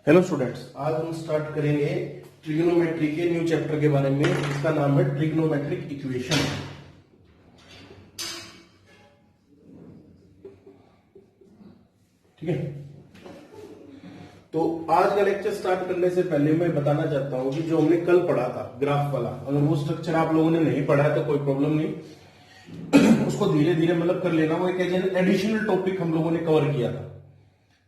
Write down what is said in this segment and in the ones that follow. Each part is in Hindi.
हेलो स्टूडेंट्स, आज हम स्टार्ट करेंगे ट्रिग्नोमेट्री के न्यू चैप्टर के बारे में, जिसका नाम है ट्रिग्नोमेट्रिक इक्वेशन। ठीक है, तो आज का लेक्चर स्टार्ट करने से पहले मैं बताना चाहता हूं कि जो हमने कल पढ़ा था ग्राफ वाला, अगर वो स्ट्रक्चर आप लोगों ने नहीं पढ़ा है तो कोई प्रॉब्लम नहीं, उसको धीरे धीरे मतलब कर लेना। वो एक एडिशनल टॉपिक हम लोगों ने कवर किया था।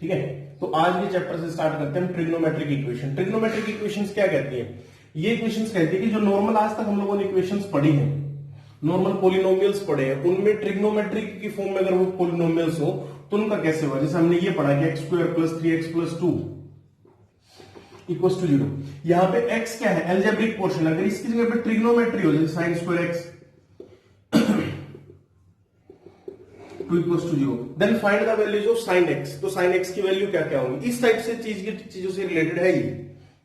ठीक है, तो आज के चैप्टर से स्टार्ट करते हैं ट्रिग्नोमेट्रिक इक्वेशन। ट्रिग्नोमेट्रिक इक्वेशंस क्या कहती है? ये इक्वेशंस कहती है कि जो नॉर्मल आज तक हम लोगों ने इक्वेशंस पढ़ी हैं, नॉर्मल पॉलिनोमियल्स पढ़े हैं, उनमें ट्रिग्नोमेट्रिक की फॉर्म में अगर वो पॉलिनोमियल्स हो तो उनका कैसे हुआ। जैसे हमने ये पढ़ा कि x square plus 3x plus 2 equals to 0। यहां पे x क्या है? Algebraic portion. अगर इसकी जगह पे ट्रिग्नोमेट्री हो, जैसे sine square x 2 equals to 0, then find the values of sine x. तो साइन एक्स की वैल्यू क्या क्या होंगी? इस टाइप से चीजों से रिलेटेड है ये।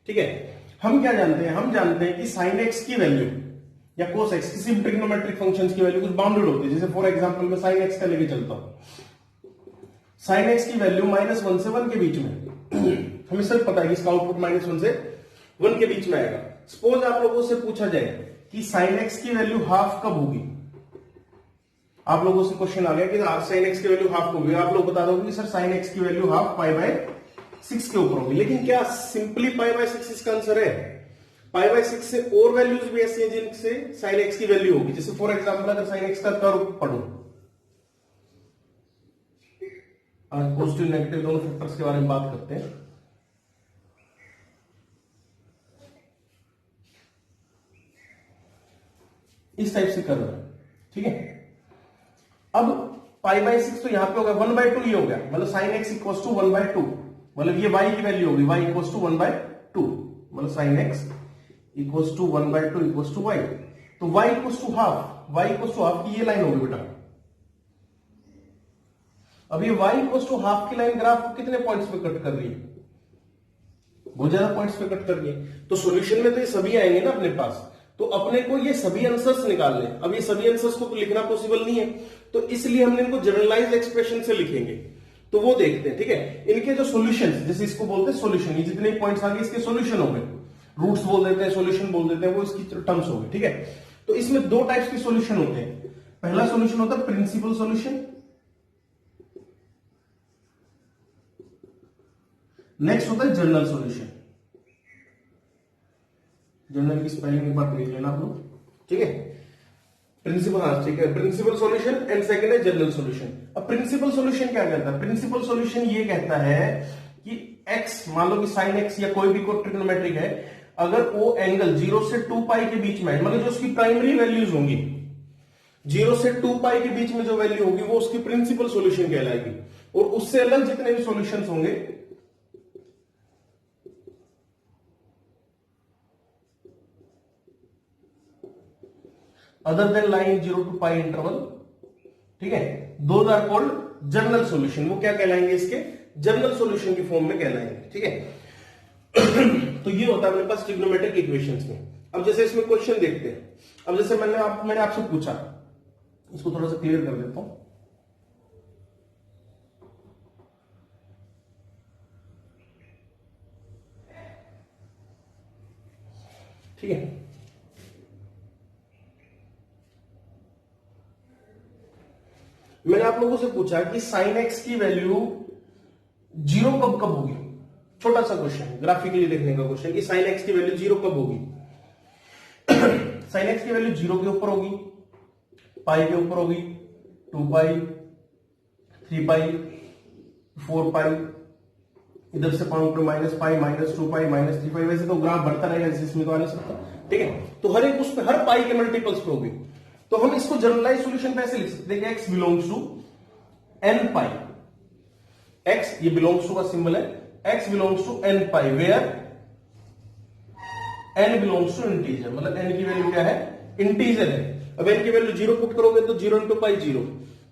ठीक है, हम क्या जानते हैं? हम जानते हैं कि साइन एक्स की वैल्यू या कोस एक्स, किसी भी ट्रिग्नोमेट्रिक फंक्शंस की वैल्यू कुछ बाउंडेड होती है। जैसे फॉर एग्जांपल मैं साइन एक्स का लेके चलता हूं, साइन एक्स की वैल्यू -1 से 1 के बीच में हमें सिर्फ पता है कि इसका आउटपुट -1 से 1 के बीच में आएगा। सपोज आप लोगों से पूछा जाए कि साइन एक्स की वैल्यू हाफ कब होगी, आप लोगों से क्वेश्चन आ गया कि साइन एक्स की वैल्यू हाफ होगी, आप लोग बता दोगे कि सर साइन एक्स की वैल्यू हाफ π/6 के ऊपर होगी। लेकिन क्या सिंपली π/6 इसका आंसर है? π/6 से और वैल्यूज भी ऐसी हैं जिनसे साइन एक्स की वैल्यू होगी। जैसे फॉर एग्जांपल अगर साइन एक्स का कर्व पढ़ो, आज पॉजिटिव नेगेटिव दोनों फैक्टर्स के बारे में बात करते हैं। इस टाइप से कर्व है। ठीक है, अब π/6 तो यहां पे हो गया, 1/2 ये हो गया, मतलब साइन एक्स इक्वल्स टू 1/2, मतलब ये y की वैल्यू होगी, y इक्वल्स टू 1/2, मतलब sine x equals to 1/2 equals to y। तो y equals to half, y equals to half की ये लाइन होगी बेटा। अब ये y इक्वल्स टू हाफ की लाइन ग्राफ को कितने पॉइंट्स पे कट कर रही है? बहुत ज्यादा पॉइंट्स पे कट कर रही है। तो सॉल्यूशन में तो ये सभी आएंगे ना अपने पास, तो अपने को ये सभी आंसर्स निकालने। अब ये सभी आंसर्स को तो लिखना पॉसिबल नहीं है, तो इसलिए हमने इनको जनरलाइज्ड एक्सप्रेशन से लिखेंगे। तो वो देखते हैं। ठीक है, इनके जो सॉल्यूशंस, जैसे इसको बोलते हैं सॉल्यूशन, ये जितने पॉइंट्स आ गए इसके सॉल्यूशन हो गए, रूट्स बोल देते हैं, सॉल्यूशन बोल देते हैं, वो इसकी टर्म्स हो गए। ठीक है, तो इसमें दो टाइप्स के सॉल्यूशन होते हैं। पहला सॉल्यूशन होता है प्रिंसिपल सॉल्यूशन, नेक्स्ट होता है जनरल सॉल्यूशन। जनरल की स्पेलिंग एक बार देख लेना आप लोग। ठीक है, प्रिंसिपल, हाँ ठीक है, प्रिंसिपल सॉल्यूशन एंड सेकंड है जनरल सॉल्यूशन। अब प्रिंसिपल सॉल्यूशन क्या कहता है? प्रिंसिपल सॉल्यूशन ये कहता है कि x, मान लो कि साइन x या कोई भी ट्रिग्नोमेट्रिक है, अगर वो एंगल 0 से 2π के बीच में है, मतलब जो उसकी प्राइमरी वैल्यूज होंगी 0 से 2π के बीच में जो वैल्यू होगी वो उसकी प्रिंसिपल सॉल्यूशन कहलाएगी। और उससे अलग जितने भी सॉल्यूशंस होंगे other than line 0 to π interval, ठीक है, those are called general solution. वो क्या कहलाएंगे? इसके जनरल सॉल्यूशन की फॉर्म में कहलाएंगे। ठीक है, तो ये होता है अपने पास ट्रिग्नोमेट्रिक इक्वेशंस में। अब जैसे इसमें क्वेश्चन देखते हैं। अब जैसे मैंने आपसे पूछा, इसको थोड़ा सा क्लियर कर देता हूं। ठीक है, मैंने आप लोगों से पूछा कि साइन एक्स की वैल्यू 0 कब कब होगी। छोटा सा क्वेश्चन, ग्राफिकली देखने का क्वेश्चन कि साइन एक्स की वैल्यू 0 कब होगी। साइन एक्स की वैल्यू 0 के ऊपर होगी, पाई के ऊपर होगी, 2π, 3π, 4π, इधर से पाउंड पे -π, -2π, -3π। वैसे तो ग्राफ बढ़ता रहेगा, इसमें तो आ नहीं सकता। ठीक है, तो हर एक उस पे हर पाई के मल्टीपल्स पे होगी। तो हम इसको जनरलाइज सॉल्यूशन पे ऐसे लिख सकते हैं कि x belongs to n π। x ये बिलोंग्स टू का सिंबल है, x belongs to n π, where n belongs to integer, मतलब n की वैल्यू क्या है? इंटीजर है। अब n की वैल्यू 0 पुट करोगे तो 0 into π 0,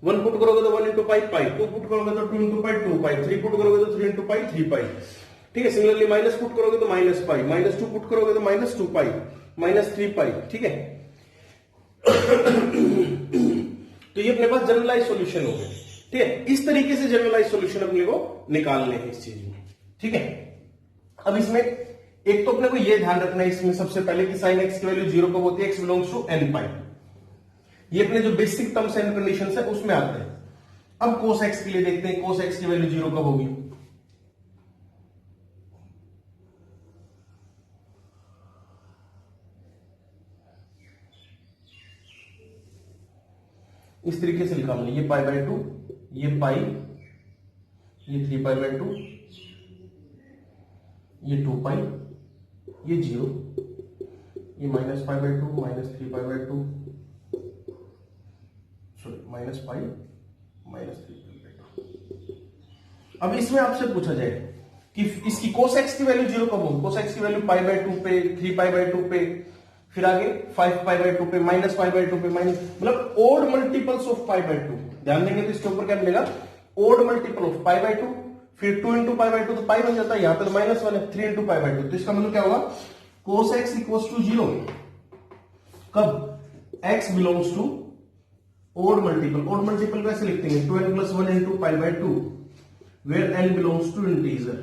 1 पुट करोगे तो 1 into π π, 2 पुट करोगे तो 2 into π 2π, 3 पुट करोगे तो 3 into π 3π। ठीक है, सिमिलरली माइनस पुट करोगे तो -π, -2 पुट करोगे तो -2π, -3π। ठीक है, तो ये अपने पास जनरलाइज सॉल्यूशन हो गए। ठीक है, इस तरीके से जनरलाइज सॉल्यूशन अपने को निकालने हैं इस चीज में। ठीक है, अब इसमें एक तो अपने को ये ध्यान रखना है इसमें सबसे पहले कि साइन एक्स की वैल्यू 0 कब होती है, x belongs to n pi. ये अपने जो बेसिक टर्म्स एंड कंडीशंस है उसमें आते हैं। अब कोस एक्स के लिए देखते हैं, कोस एक्स की वैल्यू 0 कब होगी। इस तरीके से लिखा हमने, ये पाई बाय 2, ये पाई, ये 3 पाई बाय 2, ये 2 पाई, ये 0, ये minus pi by 2, minus 3 pi by 2, sorry minus pi, minus 3 pi by 2। अब इसमें आपसे पूछा जाए कि इसकी कोस एक्स की वैल्यू 0 कब होगी। कोस एक्स की वैल्यू पाई बाय 2 पे, 3 पाई बाय 2 पे, फिर आगे 5 पाई बाय 2 पे, माइनस पाई बाय 2 पे, माइनस मतलब odd multiples of pi by 2। ध्यान देंगे तो इसके ऊपर क्या मिलेगा, odd multiple of pi by 2, फिर 2 इंटू पाई बाय 2 तो पाई बन जाता है, यहां पर माइनस 1 है, 3 इंटू पाई बाय 2। तो इसका मतलब क्या होगा, कोस एक्स इक्वल्स टू 0 कब x belongs to odd multiple. Odd multiple कैसे लिखते हैं, 2n plus 1 into pi by 2 where n belongs to integer.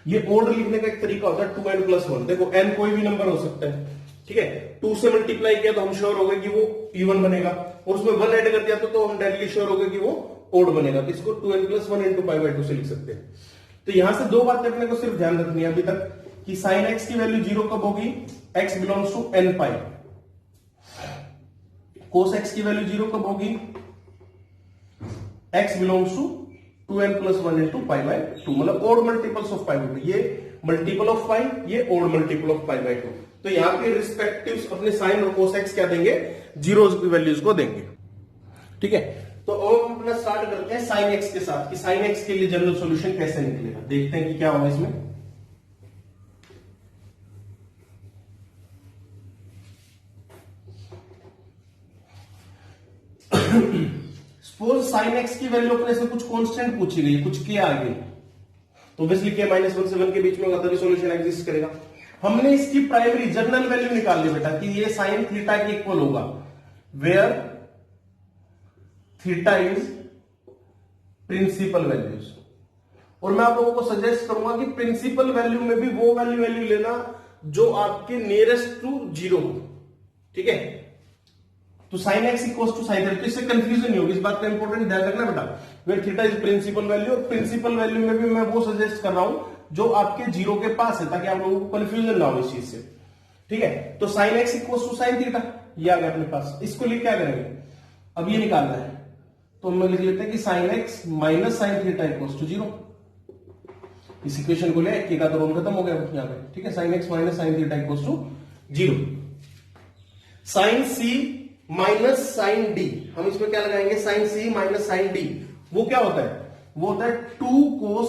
ये ओड लिखने का एक तरीका होता है 2n प्लस 1। देखो n कोई भी नंबर हो सकता है, ठीक है, 2 से मल्टीप्लाई किया तो हम श्योर हो गए कि वो इवन बनेगा, और उसमें 1 ऐड कर दिया तो हम डायरेक्टली श्योर हो गए कि वो ओड बनेगा। तो इसको 2n plus 1 into pi by 2 से लिख सकते हैं। तो यहां से दो बातें अपने को सिर्फ ध्यान रखनी है अभी तक कि साइन एक्स की वैल्यू 0 कब होगी, x बिलोंग्स टू n पाई। कोस एक्स की वैल्यू 0 कब होगी, x belongs to 2n plus 1 into pi by 2, मतलब odd multiples of pi by 2। ये मल्टीपल ऑफ पाई, ये odd multiple of pi by 2। तो यहां पे रिस्पेक्टिव्स अपने साइन और कोस एक्स क्या देंगे, जीरोस की वैल्यूज को देंगे, ठीक है। तो अब हम अपना स्टार्ट करते हैं साइन एक्स के साथ कि साइन एक्स के लिए जनरल सॉल्यूशन कैसे निकलेगा। देखते हैं कि क्या होगा इसमें। सपोज साइन एक्स की वैल्यू अपने से कुछ कांस्टेंट पूछी गई, कुछ के आ गई, तो ऑब्वियसली के माइनस 1 से 1 के बीच में होगा तभी सॉल्यूशन एग्जिस्ट करेगा। हमने इसकी प्राइमरी जनरल वैल्यू निकाल ली बेटा कि ये साइन थीटा के इक्वल होगा where theta is principal values. और मैं आप लोगों को सजेस्ट करूंगा कि प्रिंसिपल वैल्यू में भी वो वैल्यू लेना जो आपके नियरेस्ट टू 0 हो, ठीक है। तो sine x equal to sine theta, तो इससे कंफ्यूजन नहीं होगी, इस बात का इंपॉर्टेंट ध्यान रखना बेटा। Where theta is principal value, और प्रिंसिपल वैल्यू में भी मैं वो सजेस्ट कर रहा हूं जो आपके 0 के पास है, ताकि आप लोगों को कंफ्यूजन ना हो इस चीज से, ठीक है। तो sine x equal to sine theta ये आ गया अपने पास। इसको लिख क्या करेंगे, अब ये निकालना है, तो हम लिख लेते हैं कि sine x minus sine theta equal to 0। इस इक्वेशन को ले, एक का तो रोल खत्म हो गया यहां पे, ठीक है। Sine x minus sine theta equal to 0। Sine C minus sine D, हम इसमें क्या लगाएंगे, sine C minus sine D. वो क्या होता है, वो होता है 2 cos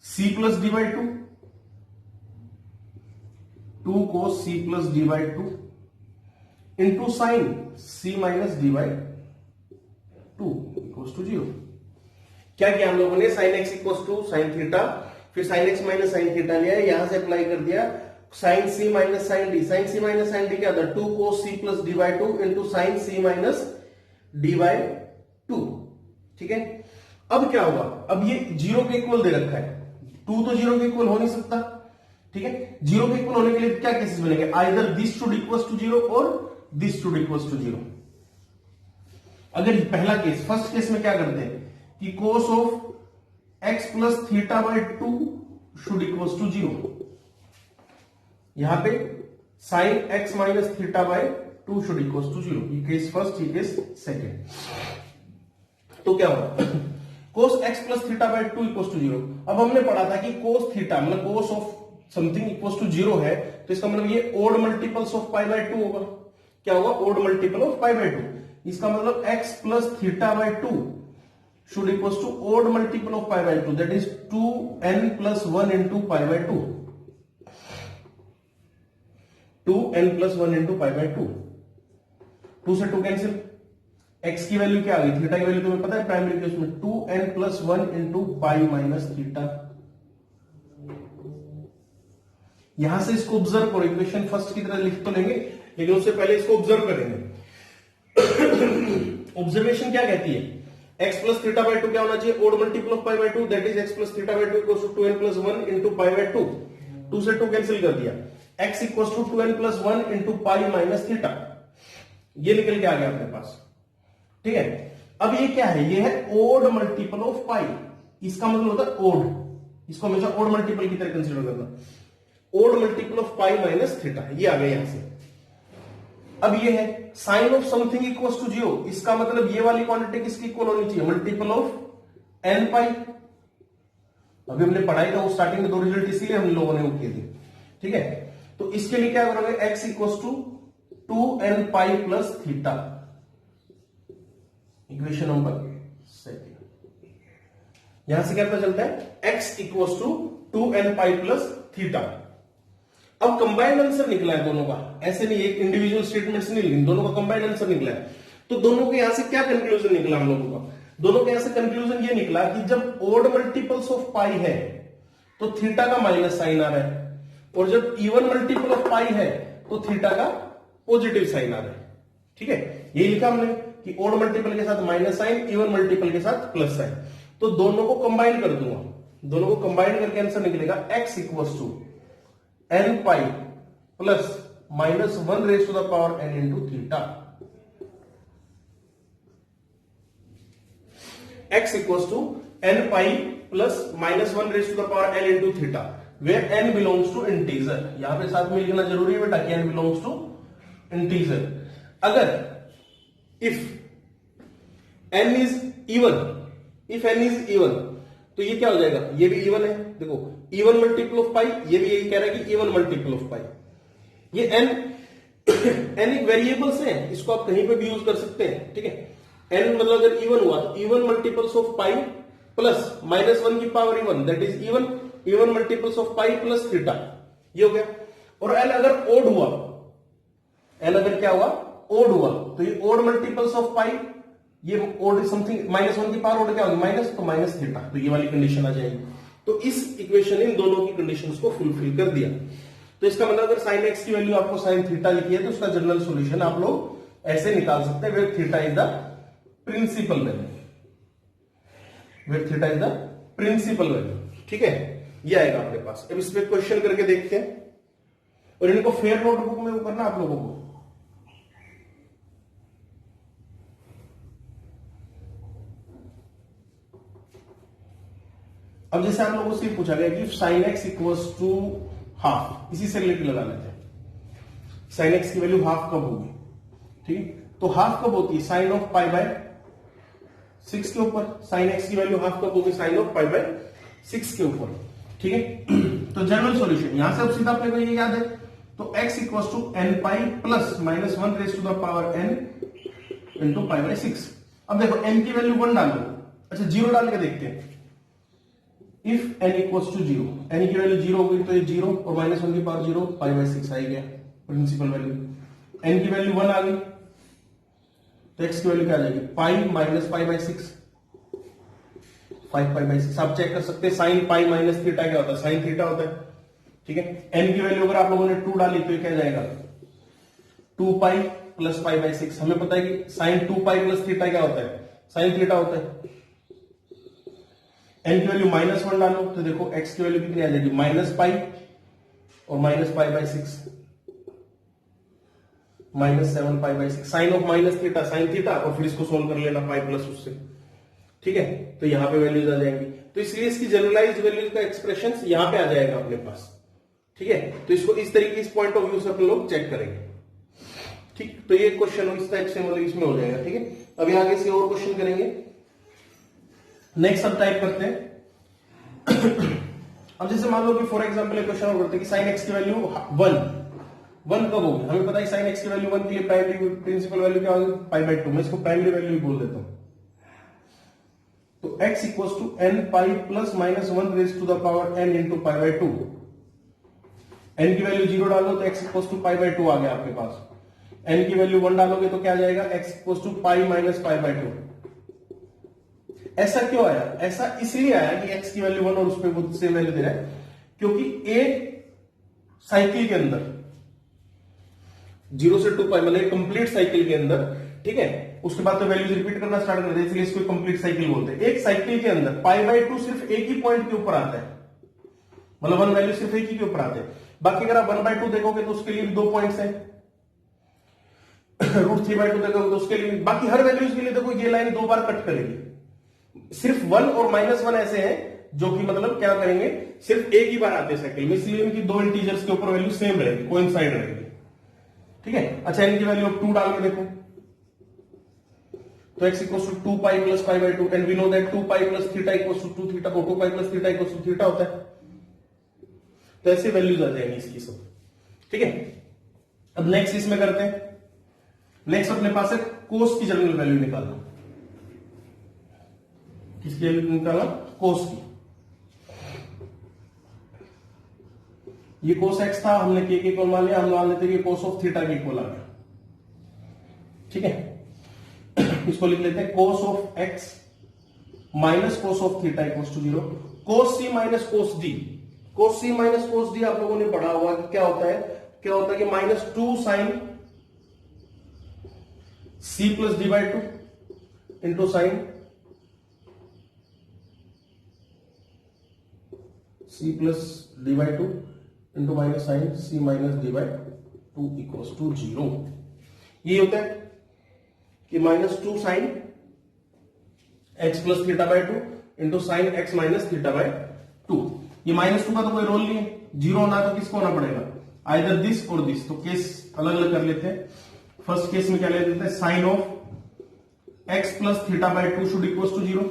C plus D by 2, 2 cos C plus D by 2 into sine C minus D by 2 equal to 0। क्या किया हम लोगों ने, sine x equal to sine theta, फिर sign x minus sine theta लिया, यहां से अप्लाई कर दिया sine C minus sine D. Sine C minus sine D क्या था, 2 cos C plus D by 2 into sine C minus D by 2, ठीक है। अब क्या होगा, अब ये 0 के इक्वल दे रखा है, 2 तो 0 के इक्वल हो नहीं सकता, ठीक है। 0 के इक्वल होने के लिए क्या केसेस बनेंगे, either this should equals to 0 और दिस शुड इक्वल्स टू 0। अगर पहला केस, फर्स्ट केस में क्या करते हैं कि cos of x plus theta by 2 should equals to 0। यहां पे sine x minus theta by 2 should equals to 0। ये केस फर्स्ट, ये केस सेकेंड। तो क्या होगा, cos x plus theta by 2 equals to 0। अब हमने पढ़ा था कि कोस थीटा मतलब cos of something equals to 0 है, तो इसका मतलब ये odd multiples of pi by 2 होगा। क्या होगा, odd multiple of pi by 2। इसका मतलब x plus theta by 2 should equals to odd multiple of pi by 2, that is 2n plus 1 into pi by 2, 2n plus 1 into pi by 2, 2 से 2 कैंसिल, x की वैल्यू क्या आ गई, थीटा की वैल्यू तुम्हें पता है प्राइमरी केस में 2n plus 1 into pi minus theta. यहां से इसको ऑब्जर्व करो, इक्वेशन फर्स्ट की तरह लिख तो लेंगे लेकिन उससे पहले इसको ऑब्जर्व करेंगे। ऑब्जर्वेशन क्या कहती है, x प्लस थीटा बाय 2 क्या होना चाहिए, odd multiple of pi by 2, that is x plus theta by 2 equals to 2n plus 1 into pi by 2, 2 से 2 कैंसिल कर दिया, x equals to 2n plus 1 into pi minus theta, ये निकल के आ गया अपने पास। ठीक है, अब ये क्या है, ये है ओड मल्टीपल ऑफ पाई, इसका मतलब होता है ओड, इसको हमेशा ओड मल्टीपल की तरह कंसीडर करना, odd multiple of pi minus theta, ये आ गया यहां से। अब ये है sine of something equals to 0, इसका मतलब ये वाली क्वांटिटी किसकी इक्वल होनी चाहिए, मल्टीपल ऑफ एन पाई। अभी हमने पढ़ाई था वो स्टार्टिंग में दो रिजल्ट इसीलिए हम लोगों ने वो किए थे। ठीक है, तो इसके लिए क्या करोगे, x equals to 2n pi plus theta, equation number second. यहां से क्या पता चलता है, x equals to 2n pi plus theta. अब कंबाइंड आंसर निकला है दोनों का, ऐसे नहीं एक इंडिविजुअल स्टेटमेंट्स नहीं लिखी, दोनों का कंबाइंड आंसर निकला है। तो दोनों के यहां से क्या कंक्लूजन निकला हम लोगों का, दोनों के यहां से कंक्लूजन ये निकला कि जब ओड मल्टीपल्स ऑफ पाई है तो थीटा का माइनस साइन आ रहा है, और जब इवन मल्टीपल ऑफ पाई है तो थीटा का पॉजिटिव साइन आ रहा है। ठीक है, ये लिखा हमने कि ओड मल्टीपल के साथ माइनस साइन, इवन मल्टीपल के साथ प्लस साइन, तो दोनों को कंबाइन कर दूंगा, दोनों को कंबाइन करके आंसर निकलेगा x equals to n pi plus minus 1 raise to the power n into theta, x equals to n pi plus minus 1 raise to the power n into theta, where n belongs to integer. यहां पे साथ में लिखना जरूरी है बेटा कि n बिलोंग्स टू इंटीजर। अगर if n is even, if n is even तो ये क्या हो जाएगा, ये भी इवन है, देखो इवन मल्टीपल ऑफ पाई, ये भी यही कह रहा है कि इवन मल्टीपल ऑफ पाई। ये n n एक वेरिएबल्स है, इसको आप कहीं पे भी यूज कर सकते हैं। ठीक है, n मतलब अगर इवन हुआ तो even multiples of pi plus minus 1 की power even, that is even, even multiples of pi plus theta, ये हो गया। और n अगर ओड हुआ, n अगर क्या हुआ, ओड हुआ, तो ये ओड मल्टीपल्स ऑफ पाई, ये ओड समथिंग माइनस 1 की पावर ओड क्या होगी माइनस, तो माइनस थीटा, तो ये वाली कंडीशन आ जाएगी। तो इस इक्वेशन ने इन दोनों की कंडीशंस को फुलफिल कर दिया। तो इसका मतलब अगर साइन एक्स की वैल्यू आपको साइन थीटा लिखी है तो उसका जनरल सॉल्यूशन आप लोग ऐसे निकाल सकते हैं, where theta is the principal value, where theta is the principal value. ठीक है, ये आएगा अपने पास। अब इस पे क्वेश्चन करके देखते हैं, और इनको फेयर नोटबुक में वो करना आप लोगों को। अब जैसे आप लोगों से पूछा गया कि sine x equals to half, इसी से रिलेटेड लगा लेते हैं, साइन एक्स की वैल्यू हाफ कब होगी। ठीक है, तो हाफ कब होती है, साइन ऑफ पाई बाय 6 के ऊपर, साइन एक्स की वैल्यू हाफ कब होगी, साइन ऑफ पाई बाय 6 के ऊपर। ठीक है, तो जनरल सॉल्यूशन यहां से अब सीधा अपने को ये याद है, तो x equals to n pi plus minus 1 raise to the power n into pi by 6। अब देखो n की वैल्यू 1 डालो, अच्छा 0 डाल के देखते हैं। If n equals to 0, n की वैल्यू 0 होगी तो ये 0 और माइनस 1 की पावर 0, पाई बाय 6 आ गया प्रिंसिपल वैल्यू। n की वैल्यू 1 आ गई तो x की वैल्यू क्या आ जाएगी, पाई minus pi by 6, 5 pi by 6। आप चेक कर सकते हैं साइन पाई माइनस थीटा क्या होता है, साइन थीटा होता है। ठीक है, n की वैल्यू अगर आप लोगों ने 2 डाली तो ये क्या जाएगा, 2 पाई प्लस पाई बाय 6। हमें पता है कि साइन 2 पाई प्लस थीटा क्या होता है, साइन थीटा होता है। n की वैल्यू माइनस 1 डालो तो देखो x की वैल्यू कितनी आ जाएगी, माइनस पाई और minus pi by 6, minus 7 pi by 6, sine of minus theta sine theta, और फिर इसको सोल्व कर लेना पाई प्लस उससे। ठीक है, तो यहां पे वैल्यूज आ जाएंगी, तो इसलिए इसकी जनरलाइज्ड वैल्यूज का एक्सप्रेशन यहां पे आ जाएगा अपने पास। ठीक है, तो इसको इस तरीके इस पॉइंट ऑफ व्यू से अपन लोग चेक करेंगे। ठीक, तो ये क्वेश्चन इस टाइप से मतलब इसमें हो जाएगा। ठीक है, अभी आगे से और क्वेश्चन करेंगे। नेक्स्ट अब टाइप करते हैं। अब जैसे मान लो कि फॉर एग्जांपल एक क्वेश्चन और करते हैं कि साइन एक्स की वैल्यू 1 कब होगी, हमें पता है साइन एक्स की वैल्यू 1 के लिए प्राइमरी प्रिंसिपल वैल्यू क्या होगी, पाई बाय 2। मैं इसको प्राइमरी वैल्यू भी बोल देता हूं। तो x equals to n pi plus minus 1 raise to the power n into pi by 2। n की वैल्यू 0 डालो तो x equals to pi by 2 आ गया आपके पास। n की वैल्यू 1 डालोगे तो क्या जाएगा, x equals to pi minus pi by 2। ऐसा क्यों आया, ऐसा इसलिए आया कि x की वैल्यू 1 और उस पर वो सेम वैल्यू दे रहा है, क्योंकि एक साइकिल के अंदर 0 से 2 पाई मतलब कंप्लीट साइकिल के अंदर, ठीक है, उसके बाद तो वैल्यूज रिपीट करना स्टार्ट कर दे, इसलिए इसको कंप्लीट साइकिल बोलते हैं। एक साइकिल के अंदर π/2 सिर्फ एक ही पॉइंट के ऊपर आता है, मतलब वन वैल्यू सिर्फ एक ही के ऊपर आते हैं। बाकी अगर आप 1/2 देखोगे तो उसके लिए भी 2 पॉइंट्स हैं, √3/2 देखोगे तो उसके लिए, बाकी हर वैल्यूज के लिए देखो ये लाइन 2 बार कट करेगी। सिर्फ 1 और -1 ऐसे हैं जो कि मतलब क्या करेंगे, सिर्फ एक ही बार आते हैं साइकिल में, इसलिए इनकी दो इंटीजर्स के ऊपर वैल्यू सेम रहेगी, कोइंसाइड रहेगी। ठीक है, अच्छा इनकी वैल्यू अब 2 डाल के देखो, तो x equals to 2π + π/2 and we know that 2π + θ equals to 2θ, तो 2π + θ इक्वल्स टू θ होता है। तो ऐसे वैल्यूज आ जाएंगी इसकी सब। ठीक है, अब नेक्स्ट इसमें करते हैं। नेक्स्ट अपने पास है कोस की जनरल वैल्यू निकालना। किसकी वैल्यू निकालना? कोस की। ये कोस x था, हमने k के इक्वल मान लिया, हम मान लेते हैं कि कोस ऑफ थीटा के इक्वल आ गया। ठीक है, इसको लिख लेते हैं cos of x minus cos of theta equals to 0। Cos c minus cos d, cos c minus cos d आप लोगों ने पढ़ा हुआ कि क्या होता है, क्या होता है कि -2 sin c + d/2 into sine c + d/2 into minus sine c - d/2 equals to 0। ये होता है कि -2 sin x + θ/2 into sine x - θ/2। ये -2 का तो कोई रोल नहीं है, 0 होना तो किसको होना पड़ेगा, आइदर दिस और दिस। तो केस अलग अलग कर लेते हैं। फर्स्ट केस में क्या ले लेते हैं, sine of x + θ/2 should equals to 0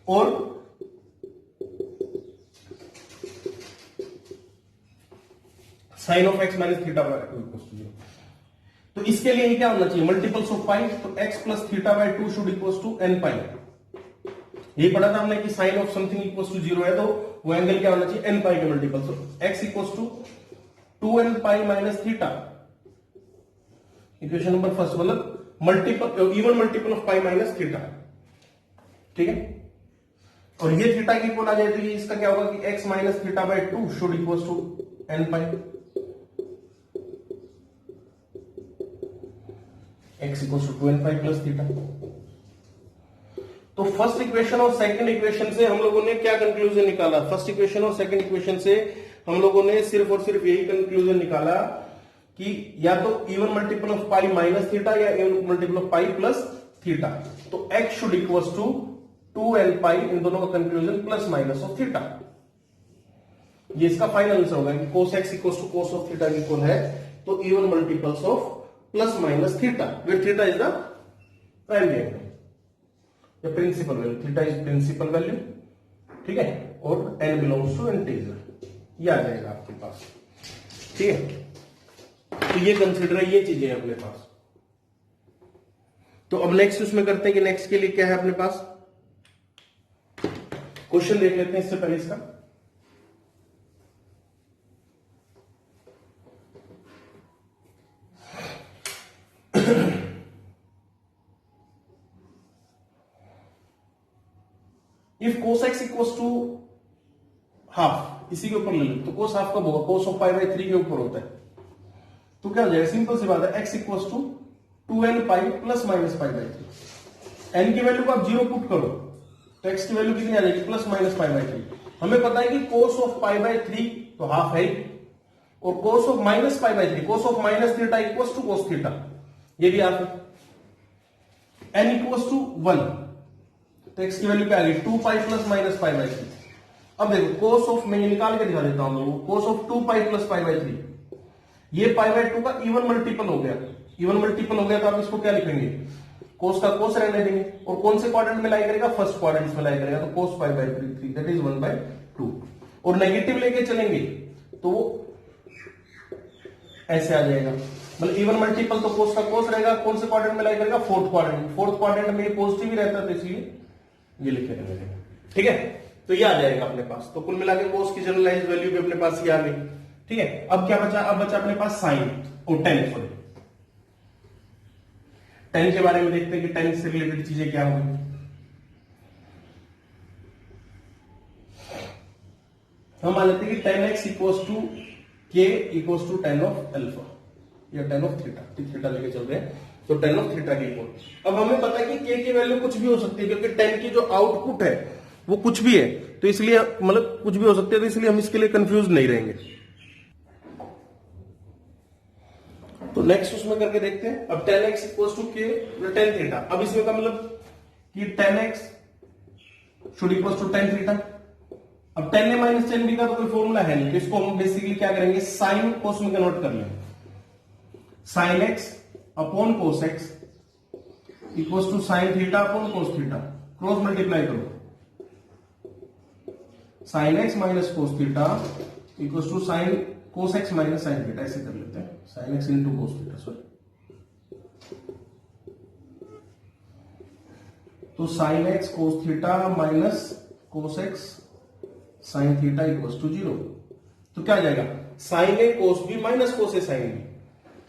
और sine of x - θ/2 equals to 0। तो इसके लिए क्या होना चाहिए, मल्टीपल्स ऑफ पाई, तो x + θ/2 should equals to n pi. ये पढ़ा था हमने कि sine of something equals to 0 है, तो वो एंगल क्या होना चाहिए, n पाई के मल्टीपल। तो x equals to 2n pi minus theta, equation number first, मतलब multiple, even multiple of pi minus theta. ठीक है, और ये थीटा की इक्वल आ जाए तो ये इसका क्या होगा कि x - θ/2 should equals to n pi, x equals to 2n pi plus theta. तो फर्स्ट इक्वेशन और सेकंड इक्वेशन से हम लोगों ने क्या कंक्लूजन निकाला, फर्स्ट इक्वेशन और सेकंड इक्वेशन से हम लोगों ने सिर्फ और सिर्फ यही कंक्लूजन निकाला कि या तो even multiple of pi minus theta या even multiple of pi plus theta. तो x should equals to 2n pi, इन दोनों का conclusion plus minus of theta. ये इसका फाइनल आंसर होगा कि cos x equals to cos of theta equal है तो even multiples of plus minus theta, where theta is the primary angle या principal value, theta is principal value. ठीक है, और n बिलोंग्स टू इंटीजर, ये आ जाएगा आपके पास। ठीक है, तो ये कंसिडर है, ये चीजें अपने पास। तो अब नेक्स्ट उसमें करते हैं कि नेक्स्ट के लिए क्या है अपने पास, क्वेश्चन देख लेते हैं इससे पहले इसका। If cos x equals to half, इसी के ऊपर ले लो, तो cos हाफ कब होगा, cos ऑफ π/3 के ऊपर होता है। तो क्या हो जाएगा, सिंपल सी बात है, x equals to 2n pi plus minus π/3। n की वैल्यू को आप 0 पुट करो तो x की वैल्यू कितनी आ जाएगी, प्लस माइनस π/3। हमें पता है कि cos ऑफ π/3 तो हाफ है, और cos of minus π/3, cos of minus theta equals to cos theta, ये भी आप n इक्वल्स टू 1, तो x की वैल्यू क्या आ गई, 2 पाई प्लस माइनस π/3। अब देखो cos ऑफ, मैं ये निकाल के दिखा देता हूं लोगों को, cos ऑफ 2 पाई प्लस π/3, ये π/2 का इवन मल्टीपल हो गया, इवन मल्टीपल हो गया तो आप इसको क्या लिखेंगे, cos का cos रहने देंगे, और कौन से क्वाड्रेंट में लाई करेगा, फर्स्ट क्वाड्रेंट में लाई करेगा, तो cos π/3 दैट इज 1/2। और नेगेटिव लेके चलेंगे तो ऐसे आ जाएगा, मतलब इवन मल्टीपल तो cos का cos रहेगा, कौन से क्वाड्रेंट में लाई करेगा, फोर्थ क्वाड्रेंट, फोर्थ क्वाड्रेंट में ये पॉजिटिव ही रहता है, इसलिए ये लिखे रहेंगे। ठीक है, तो ये आ जाएगा अपने पास। तो कुल मिला के cos की जनरलाइज्ड वैल्यू भी अपने पास ये आ गई। ठीक है, अब क्या बचा, अब बचा अपने पास साइन और टेन। सॉरी, टेन के बारे में देखते हैं कि टेन से रिलेटेड चीजें क्या होंगी। हम मान लेते हैं कि tan x equals to k equals to tan of alpha या टेन ऑफ थीटा, थीटा लेके चल रहे हैं। तो टेन ऑफ थीटा के इक्वल। अब हमें पता है कि के की वैल्यू कुछ भी हो सकती है, क्योंकि टेन की जो आउटपुट है वो कुछ भी है, तो इसलिए मतलब कुछ भी हो सकती है, तो इसलिए हम इसके लिए कंफ्यूज नहीं रहेंगे। तो नेक्स्ट उसमें करके देखते हैं। अब tan x equal to k tan theta. अब इसमें का मतलब कि tan x should equal to tan theta. अब tan A minus tan B का तो कोई फॉर्मूला है नहीं, तो इसको हम बेसिकली क्या करेंगे, साइन कोस में कन्वर्ट कर लेंगे। Sine x upon cos x equal to sine theta upon cos theta, cross multiply करो। Sine x minus cos theta equal to sine cos x minus sine theta, ऐसे कर लेते हैं, sine x into cos theta, sorry. तो sine x cos theta minus cos x sine theta equal to 0। तो क्या आ जाएगा, sine A cos B minus cos A sine B.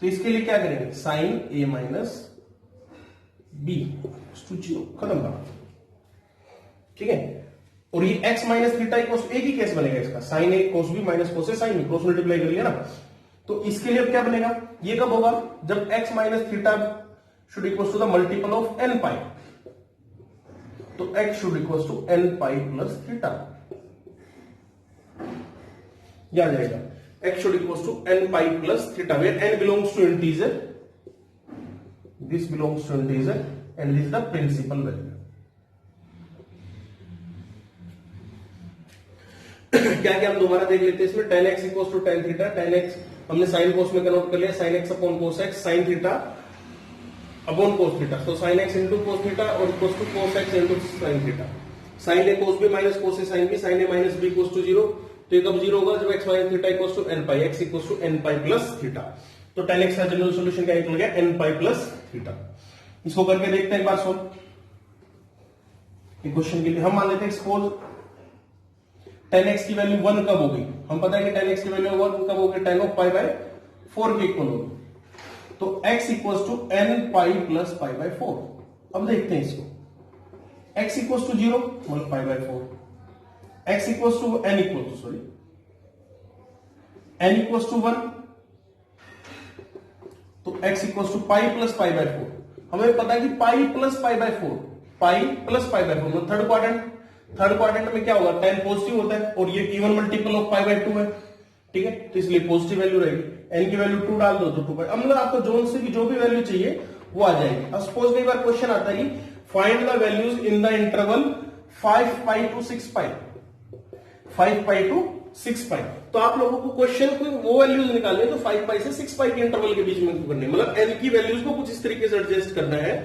तो इसके लिए क्या करेंगे, sine A minus B to 0, खत्म बात, ठीक है। और ये x माइनस थीटा इक्वल एक ही केस बनेगा इसका, sign A cos B minus cos A sine B, cross multiply कर लिया ना। तो इसके लिए अब क्या बनेगा, ये कब होगा, जब x minus theta should equal to the multiple of n pi. तो x should equal to n pi plus theta, क्या आ जाएगा, x should equals to n pi plus theta, where n belongs to integer, this belongs to integer and this is the principal value। क्या क्या हम दोबारा देख लेते हैं इसमें, tan x equals to tan theta, tan x हमने sin cos में कन्वर्ट कर लिया, sin x upon cos x, sin theta upon cos theta, तो sin x into cos theta और equals to cos x into sin theta, sin a cos b minus cos a sin b, sin a minus b equals to 0। तो ये कब 0 होगा, जब x minus theta equals to n pi, x equals to n pi plus theta. तो tan x का जनरल सॉल्यूशन क्या निकल गया, n पाई प्लस थीटा। इसको करके देखते हैं एक बार सोल्व। क्वेश्चन के लिए हम मान लेते हैं सपोज tan x की वैल्यू 1 कब होगी, हम पता है कि tan x की वैल्यू 1 कब होगी, tan ऑफ पाई बाय 4 के इक्वल होगी। तो x equals to n pi plus pi by 4। अब देखते हैं इसको, x इक्वल्स टू 0 मतलब पाई by 4, x equals to n equals to sorry n equals to 1, तो x equals to pi plus pi by 4। हमें पता है कि पाई plus pi by 4, pi plus pi by 4 मतलब थर्ड क्वाड्रेंट में क्या होगा, tan पॉजिटिव होता है और ये even multiple of pi by 2 है, ठीक है। तो इसलिए पॉजिटिव वैल्यू रहेगी, n की वैल्यू 2 डाल दो तो 2 पाई। अब मतलब आपको जोन से भी जो भी वैल्यू चाहिए वो आ जाएगी। अब सपोज कई बार क्वेश्चन आता है कि find the values in the interval 5 pi to 6 pi, 5 pi to 6 pi. तो आप लोगों को क्वेश्चन को वो वैल्यूज निकालने तो 5 पाई से 6 पाई के इंटरवल के बीच में करनी, मतलब n की वैल्यूज को कुछ इस तरीके से एडजस्ट करना है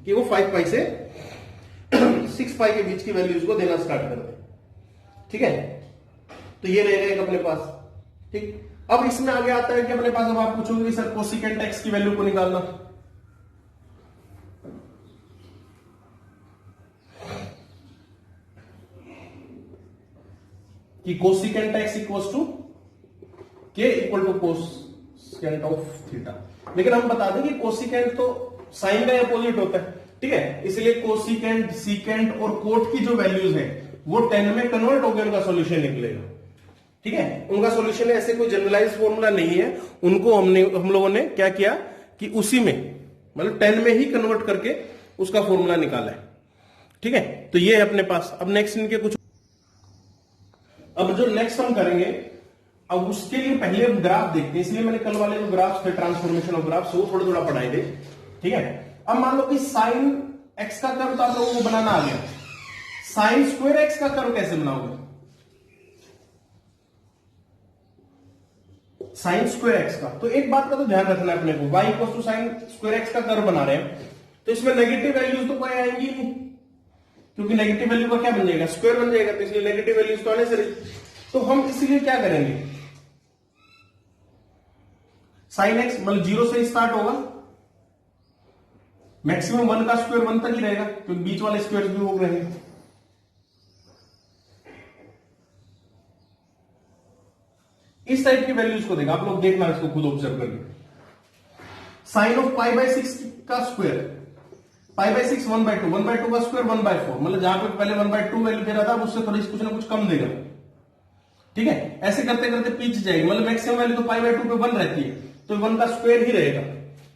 कि वो 5 पाई से 6 पाई के बीच की वैल्यूज को देना स्टार्ट कर दे, ठीक है। तो ये रहेगा एक अपने पास, ठीक। अब इसमें आगे आता है कि अपने पास, अब आप पूछोगे सर कोसिकेंट x की वैल्यू को निकालना, कि cosecant x equals to k equal to cosecant of theta. लेकिन हम बता दें कि कोसिकेंट तो साइन का अपोजिट होता है, ठीक है। इसलिए कोसिकेंट, सीकेंट और कोट की जो वैल्यूज है वो 10 में कन्वर्ट होकर उनका सॉल्यूशन निकलेगा, ठीक है। उनका सॉल्यूशन ऐसे कोई जनरलाइज फॉर्मूला नहीं है, उनको हम लोगों ने क्या किया कि उसी में मतलब 10 में ही कन्वर्ट करके उसका फॉर्मूला निकाला है, ठीक है। तो ये है अपने पास। अब नेक्स्ट इनके कुछ, अब जो नेक्स्ट हम करेंगे, अब उसके लिए पहले हम ग्राफ देखते हैं, इसलिए मैंने कल वाले जो ग्राफ्स थे ट्रांसफॉर्मेशन ऑफ ग्राफ्स वो थोड़ा पढ़ाए थे, ठीक है। अब मान लो कि साइन एक्स का कर्व तो आप लोगों को बनाना आ गया, साइन स्क्वायर एक्स का कर्व कैसे बनाओगे, साइन स्क्वायर एक्स का। तो एक बात का तो ध्यान रखना है अपने को, y equal to sine square x का कर्व बना रहे हैं तो इसमें नेगेटिव वैल्यूज तो कोई आएंगी नहीं, क्योंकि नेगेटिव वैल्यू का क्या बन जाएगा, स्क्वायर बन जाएगा, तो इसलिए नेगेटिव वैल्यूज तो आने से रही। तो हम इसलिए क्या करेंगे, साइन एक्स मतलब 0 से स्टार्ट होगा, मैक्सिमम 1 का स्क्वायर 1 तक ही रहेगा क्योंकि बीच वाले स्क्वायर भी हो रहे हैं। इस टाइप की वैल्यूज को देगा, आप लोग देखना इसको खुद ऑब्जर्व करके। साइन ऑफ पाई बाय 6 का स्क्वायर, पाई बाय 6 1/2, 1/2 का स्क्वायर 1/4, मतलब जहां पे पहले 1/2 वैल्यू दे रहा था उससे थोड़ी कुछ ना कुछ कम देगा, ठीक है। ऐसे करते करते पीछे जाएगी, मतलब मैक्सिमम वैल्यू तो पाई बाय 2 पे 1 रहती है, तो 1 का स्क्वायर ही रहेगा,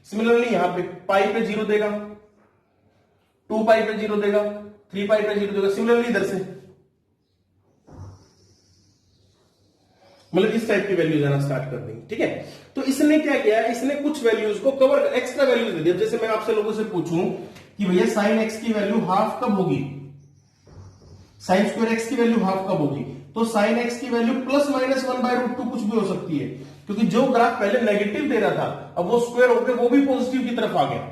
सिमिलरली यहां पे पाई पे 0 देगा, 2 पाई पे 0 देगा, 3 पाई पे 0 देगा, सिमिलरली इधर से मतलब इस टाइप की वैल्यूज आना स्टार्ट कर देंगे। ठीक है, तो इसने क्या किया, इसने कुछ वैल्यूज को कवर एक्स्ट्रा वैल्यूज दे दिया। जैसे मैं आपसे लोगों से पूछूं कि भैया साइन एक्स की वैल्यू हाफ कब होगी, साइन स्क्वायर एक्स की वैल्यू हाफ कब होगी, तो साइन एक्स की वैल्यू प्लस माइनस 1/√2 कुछ भी हो सकती है, क्योंकि जो ग्राफ पहले नेगेटिव दे रहा था अब वो स्क्वायर होकर वो भी पॉजिटिव की तरफ आ गया,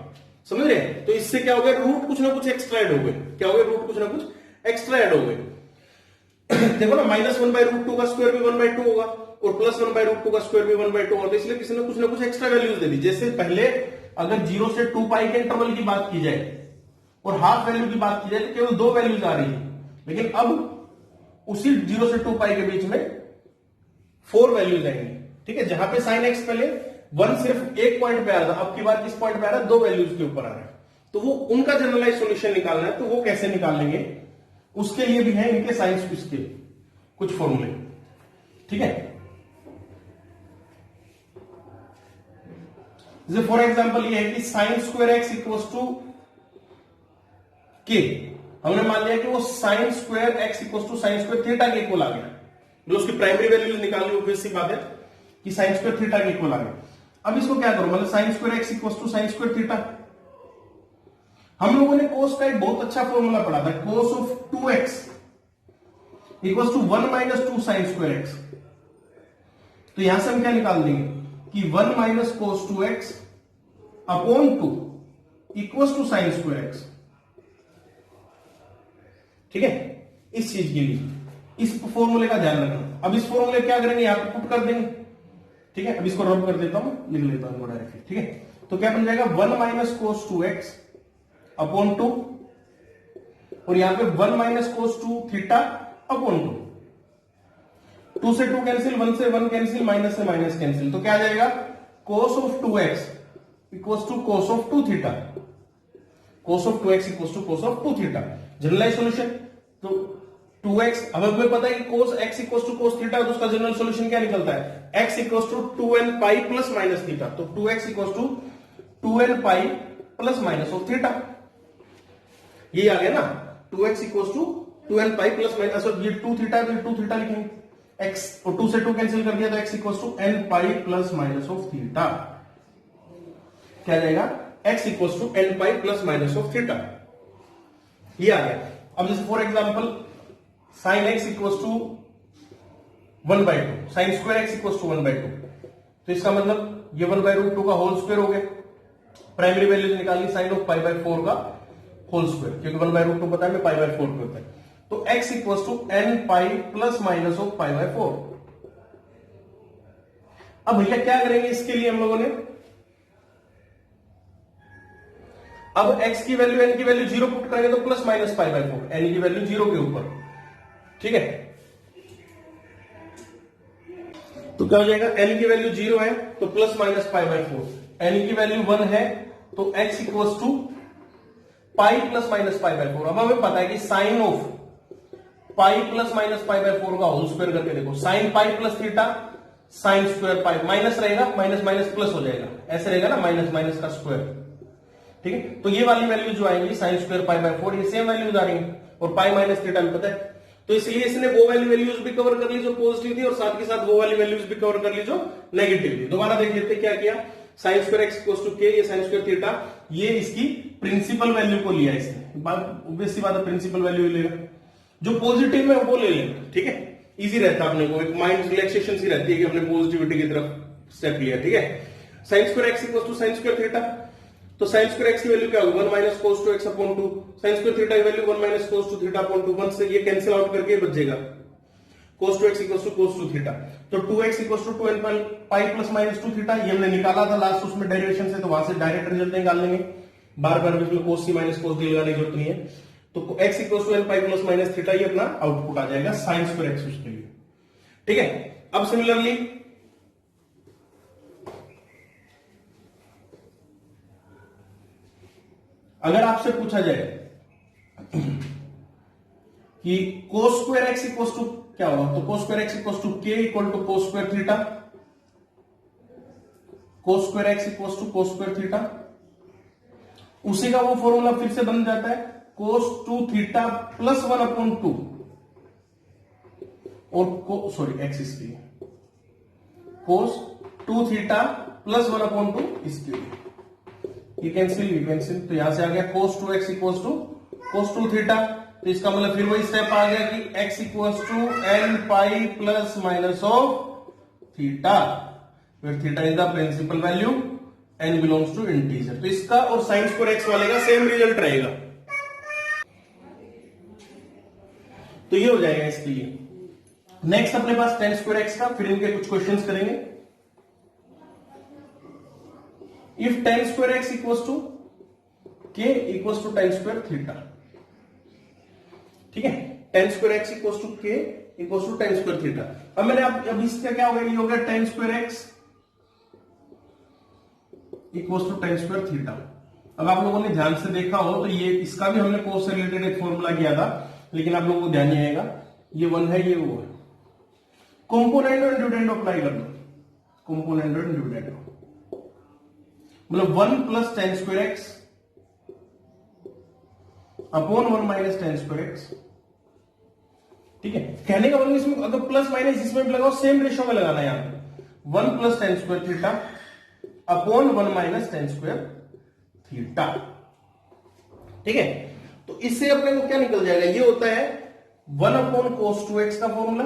समझ रहे हैं। तो इससे क्या हो गया, रूट कुछ ना कुछ एक्स्ट्रा ऐड हो गए, क्या हो गया, रूट कुछ ना कुछ एक्स्ट्रा ऐड हो गए। देखो ना, माइनस 1/√2 का स्क्वायर भी 1/2 होगा और प्लस 1/√2 का स्क्वायर भी 1/2 होगा, तो इसलिए किसी ने कुछ ना कुछ एक्स्ट्रा वैल्यूज दे दी। जैसे पहले अगर 0 से 2 पाई के इंटरवल की बात की जाए और हाफ वैल्यू की बात की जाए तो केवल 2 वैल्यूज आ रही है, लेकिन अब उसी 0 से 2 पाई के बीच में 4 वैल्यूज आएंगी। ठीक है, जहां पे साइन एक्स पहले 1 सिर्फ एक पॉइंट पे आ रहा था, अब की बार किस पॉइंट पे आ रहा है, 2 वैल्यूज के ऊपर आ रहा है। तो वो उनका जनरलाइज सॉल्यूशन निकालना है, तो वो कैसे निकालेंगे, उसके लिए भी है इनके साइंस के कुछ फॉर्मूले। ठीक है, जैसे फॉर एग्जांपल ये है कि sine square x equals to k, हमने मान लिया कि वो sine square x equals to sine square theta के इक्वल आ गया, मतलब उसकी प्राइमरी वैल्यूज निकालनी, ऑब्वियस सी बात है कि साइन स्क्वायर थीटा के इक्वल आ गया। अब इसको क्या करो, मतलब sine square x equals to sine square theta. हम लोगों ने कोस का एक बहुत अच्छा फॉर्मूला पढ़ा था, cos of 2x equals to 1 minus 2 sine square x. तो यहां से हम क्या निकाल देंगे कि 1 minus cos 2x upon 2 equals to sine square x. ठीक है, इस चीज के लिए इस फॉर्मूले का ध्यान रखना। अब इस फॉर्मूले क्या करेंगे, यहां पे पुट कर देंगे। ठीक है, अब इसको रब कर देता हूं, लिख लेता हूं डायरेक्टली। ठीक है, तो क्या बन जाएगा 1 माइनस कोस 2x अपॉन 2 और यहां पे 1 माइनस कोस 2 थीटा अपॉन 2। 2 से 2 कैंसिल, 1 से 1 कैंसिल, माइनस से माइनस कैंसिल, तो क्या आ जाएगा cos of 2x equals to cos of 2 theta, cos of 2x equals to cos of 2 theta. Generalize solution, तो 2x, अब हमें पता है कि cos x equals to cos theta, तो उसका जनरल सॉल्यूशन क्या निकलता है, x equals to 2n pi plus minus theta. तो 2x equals to 2n pi plus minus of theta, ये आ गया ना, 2x equals to 2n pi plus minus, ये 2 थीटा है तो 2 थीटा लिखेंगे, x और 2 से 2 कैंसिल कर दिया तो x equals to n pi plus minus of theta. क्या आ जाएगा, x equals to n pi plus minus of theta, ये आ गया। अब जैसे for example sine x equals to 1/2, sine square x equals to 1/2, तो इसका मतलब ये 1/√2 का होल स्क्वायर हो गया। प्राइमरी वैल्यू निकाली साइन ऑफ पाई बाय 4 का होल स्क्वायर, क्योंकि 1/√2 पता है मैं पाई बाय 4 पे होता है, तो x equals to n pi plus minus of pi by 4। अब भैया क्या करेंगे इसके लिए हम लोगों ने, अब x की वैल्यू n की वैल्यू 0 पुट करेंगे तो plus minus pi by 4, n की वैल्यू 0 के ऊपर। ठीक है, तो क्या हो जाएगा, n की वैल्यू 0 है तो plus minus pi by 4, n की वैल्यू 1 है तो x equals to pi plus minus pi by 4। अब हमें पता है कि sine of pi plus minus pi by 4 का होल स्क्वायर करके देखो, sine pi plus theta sine square pi, minus रहेगा, माइनस माइनस प्लस हो जाएगा, ऐसे रहेगा ना, माइनस माइनस का स्क्वायर। ठीक है, तो ये वाली वैल्यू जो आएंगी साइन स्क्वायर पाई बाय 4, ये सेम वैल्यूज आ रही है और पाई माइनस थीटा में पता है, तो इसलिए इसने वो वाली वैल्यूज भी कवर कर ली जो पॉजिटिव थी और साथ के साथ वो वाली वैल्यूज भी कवर कर ली जो नेगेटिव थी। दोबारा देख लेते क्या किया, sine square x equals to के, ये साइन स्क्वायर थीटा, ये इसकी प्रिंसिपल वैल्यू को लिया इसने, ऑब्वियस सी बात है प्रिंसिपल वैल्यू लेगा, जो पॉजिटिव है वो ले लेंगे। ठीक है, इजी रहता है अपने को, एक माइंड रिलैक्सेशन सी रहती है कि हमने पॉजिटिविटी की तरफ स्टेप लिया। ठीक है, sine square x equals to sine square theta, तो साइन स्क्वायर एक्स की वैल्यू क्या होगी, 1 minus cos 2x upon 2, sine square theta की value 1 minus cos 2 theta upon 2, 1 से ये कैंसिल आउट करके बचेगा cos 2x equals to cos 2 theta, तो 2x equals to 2n pi plus minus 2 theta, ये हमने निकाला था लास्ट उसमें डेरिवेशन से, तो वहां से डायरेक्ट रिजल्ट निकाल लेंगे, बार बार इसमें कोस सी माइनस कोस डी लगाने की जरूरत नहीं है। तो x equals to n pi plus minus theta, ये अपना आउटपुट आ जाएगा साइन स्क्वायर एक्स उसके लिए। ठीक है, अब सिमिलरली अगर आपसे पूछा जाए कि cos square x equals to क्या होगा, तो cos square x equals to के equal to cos square theta, cos square x equal to cos square theta, उसी का वो फॉर्मूला फिर से बन जाता है cos 2 थीटा प्लस 1/2 और सॉरी एक्स इसके लिए cos 2 थीटा प्लस 1/2 इसके लिए, ये कैंसिल, तो यहां से आ गया cos 2x equal to cos 2 theta, तो इसका मतलब फिर वही स्टेप आ गया कि x equal to n pi plus minus of theta, where theta is the principal value, n belongs to integer. तो इसका और साइन स्क्वायर x वाले का सेम रिजल्ट रहेगा, तो ये हो जाएगा इसके लिए। नेक्स्ट अपने पास tan स्क्वायर x का, फिर इनके कुछ क्वेश्चंस करेंगे। If tan square x equals to k equals to tan square theta, ठीक है, tan square x equals to k equals to tan square theta. अब मैंने अब इसका क्या होगा, ये हो गया tan square x equals to tan square theta. अब आप लोगों ने ध्यान से देखा हो तो ये इसका भी हमने कोस से रिलेटेड एक फॉर्मूला किया था, लेकिन आप लोगों को ध्यान नहीं आएगा, ये 1 है, ये वो है। कंपोनेंट और डिविडेंड अप्लाई कर लो, कंपोनेंट और डिविडेंड, मतलब 1 plus tan square x upon 1 minus tan square x, ठीक है। कहने का मतलब इसमें अगर प्लस माइनस इसमें भी लगाओ, सेम रेशो में लगाना है यहां पे, 1 plus tan square theta upon 1 minus tan square theta, ठीक है। तो इससे अपने को क्या निकल जाएगा, ये होता है 1 अपॉन cos 2x का फॉर्मूला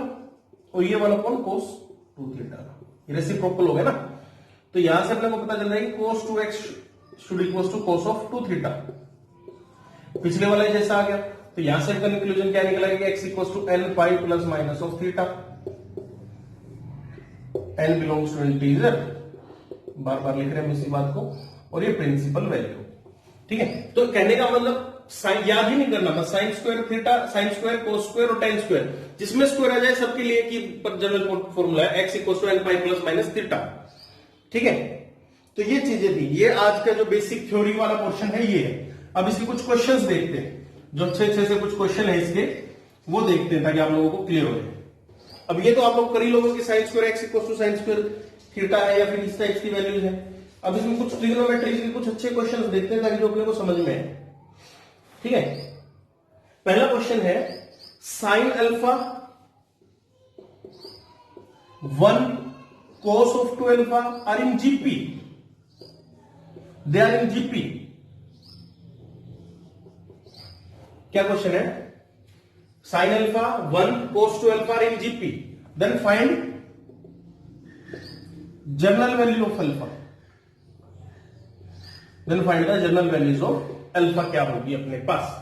और ये 1 अपॉन cos 2 थीटा, ये रेसिप्रोकल हो गया ना। तो यहां से अपने को पता चल रहा है कि cos 2x should equal to cos of 2 theta, पिछले वाला जैसा आ गया। तो यहां से कंक्लूजन क्या निकला कि x equal to n pi plus minus of theta, n belongs to integer, बार बार लिख रहे हैं हम इसी बात को, और ये प्रिंसिपल वैल्यू, ठीक है। तो कहने का मतलब साइन याद ही नहीं करना, बस sine square theta, sine square, cos square और tan स्क्वायर, जिसमें स्क्वायर आ जाए सबके लिए कि जनरल फॉर्मूला है x equal to n pi plus minus theta, ठीक है। तो ये चीजें थी, ये आज का जो बेसिक थ्योरी वाला पोर्शन है ये है। अब इसके कुछ क्वेश्चंस देखते हैं, जो अच्छे से कुछ क्वेश्चन है इसके, वो देखते हैं ताकि आप लोगों को क्लियर हो जाए। अब ये तो आप लोग कर ही लोगों कि sine square x equal to sine square theta है या फिर इस टाइप की वैल्यूज है। अब इसमें कुछ ट्रिग्नोमेट्री के कुछ अच्छे क्वेश्चंस देखते हैं ताकि जो अपने को समझ में आए, ठीक है। पहला क्वेश्चन है sine alpha 1 cos of 2 alpha are in GP, they are in GP। क्या क्वेश्चन है, sine alpha 1 cos 2 alpha are in GP, then find general value of alpha, then find the general values of alpha क्या होगी अपने पास,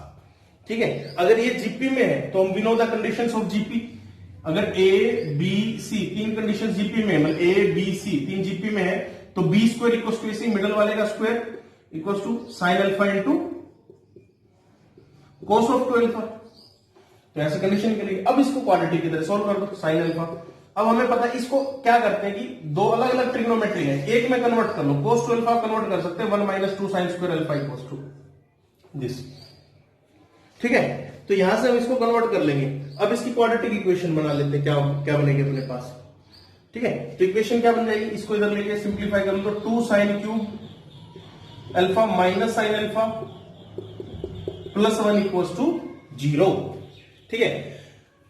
ठीक है। अगर ये जीपी में है तो हम we know the conditions of GP, अगर ए बी सी तीन कंडीशन जीपी में, मतलब ए बी सी तीन जीपी में है, तो b square equal to c middle वाले का square equal to sine alpha into cos of 2 alpha, तो ऐसे कंडीशन निकलेगी। अब इसको क्वाड्रेटिक की तरह सॉल्व कर दो, साइन अल्फा। अब हमें पता है इसको क्या करते हैं कि दो अलग अलग ट्रिग्नोमेट्री है, एक में कन्वर्ट कर लो, cos 2 अल्फा कन्वर्ट कर सकते हैं 1 minus 2 sine square alpha equal to this, ठीक है। तो यहां से हम इसको कन्वर्ट कर लेंगे। अब इसकी क्वाड्रेटिक इक्वेशन बना लेते हैं, क्या बनेगी अपने पास, ठीक है। तो इक्वेशन क्या बन जाएगी, इसको इधर लेके सिंप्लीफाई कर लो तो 2 sine cube alpha minus sine alpha plus 1 equal to 0, ठीक है।